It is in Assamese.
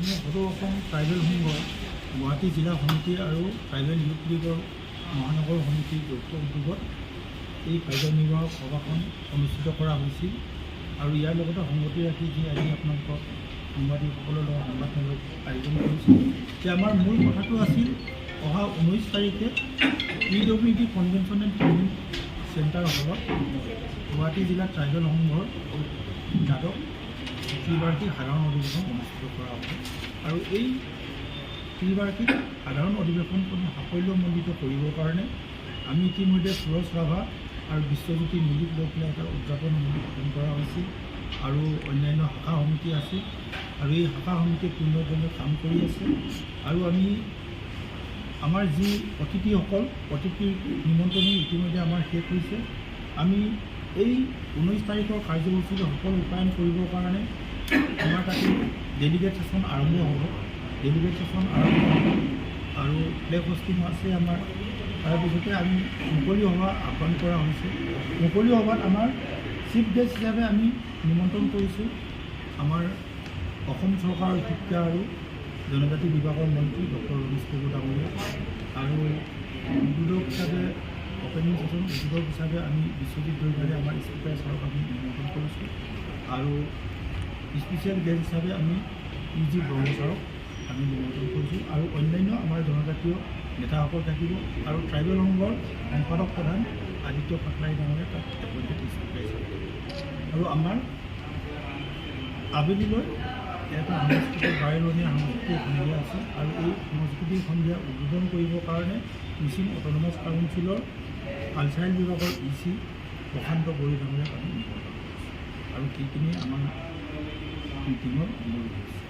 অসমীয়া সদৌ অসম ট্ৰাইবেল সংঘ গুৱাহাটী জিলা সমিতি আৰু ট্ৰাইবেল ইউথ লীগৰ মহানগৰ সমিতিৰ যৌথ উদ্যোগত এই কাৰ্যনিৰ্বাহক সভাখন অনুষ্ঠিত কৰা হৈছিল। আৰু ইয়াৰ লগতে সংগতি ৰাখি যি আজি আপোনালোকক সাংবাদিকসকলৰ লগত সংবাদমেলৰ আয়োজন কৰিছিল, যে আমাৰ মূল কথাটো আছিল অহা 19 তাৰিখে PWD convention and training centre হলত গুৱাহাটী জিলা ট্ৰাইবেল সংঘৰ দ্বাদশ ত্ৰিবাৰ্ষিক সাধাৰণ অধিৱেশন অনুষ্ঠিত কৰা হ'ব। আৰু এই ত্ৰিবাৰ্ষিক সাধাৰণ অধিৱেশনখন সাফল্যমণ্ডিত কৰিবৰ কাৰণে আমি ইতিমধ্যে সুৰজ ৰাভা আৰু বিশ্বজ্যোতি মিলিত লৈ পেলাই এটা উদযাপনমূলক গঠন কৰা হৈছিল। আৰু অন্যান্য শাখা সমিতি আছে, আৰু এই শাখা সমিতিয়ে পূৰ্ণক্ৰমে কাম কৰি আছে। আৰু আমি আমাৰ যি অতিথিসকল, অতিথিৰ নিমন্ত্ৰণী ইতিমধ্যে আমাৰ শেষ হৈছে। আমি এই 19 তাৰিখৰ কাৰ্যসূচী সফল ৰূপায়ণ কৰিবৰ কাৰণে আমাৰ তাতে ডেলিগেট ছেশ্যন আৰম্ভ হ'ব। ডেলিগেট ছেশ্যন আৰম্ভ হ'ব আৰু ফ্লেগ হোষ্টিং আছে আমাৰ। তাৰপিছতে আমি মুকলি সভা আহ্বান কৰা হৈছে। মুকলি সভাত আমাৰ চিফ গেষ্ট হিচাপে আমি নিমন্ত্ৰণ কৰিছোঁ আমাৰ অসম চৰকাৰৰ শিক্ষা আৰু জনজাতি বিভাগৰ মন্ত্ৰী ডক্টৰ ৰমেশ প্ৰভু ডাঙৰীয়া। আৰু উদ্বোধক হিচাপে অপেনিং ছেশ্যন উদ্বোধক হিচাপে আমি বিশ্বজিৎ দৈমাৰী আমাৰ স্পীকাৰ ছাৰক আমি নিমন্ত্ৰণ কৰিছোঁ। আৰু স্পেচিয়েল গেষ্ট হিচাপে আমি PG ব্ৰহ্ম ছাৰক আমি নিমন্ত্ৰণ কৰিছোঁ। আৰু অন্যান্য আমাৰ জনজাতীয় নেতাসকল থাকিব। আৰু ট্ৰাইবেল সংঘৰ সম্পাদক প্ৰধান আদিত্য পাটনায়ক ডাঙৰীয়া তাত এপইণ্টেড স্পীকাৰ হিচাপে। আৰু আমাৰ আবেলিলৈ এটা সাংস্কৃতিক বাৰেৰহণীয়া সাংস্কৃতিক সন্ধিয়া আছে। আৰু এই সাংস্কৃতিক সন্ধিয়া উদ্বোধন কৰিবৰ কাৰণে মিচিং অট'নমাছ কাউন্সিলৰ কালচাৰেল বিভাগৰ EC প্ৰশান্ত বড়ো ডাঙৰীয়াক আমি নিমন্ত্ৰণ কৰিছোঁ। আৰু সেইখিনি আমাৰ মিটিঙৰ মূল উদ্দেশ্য।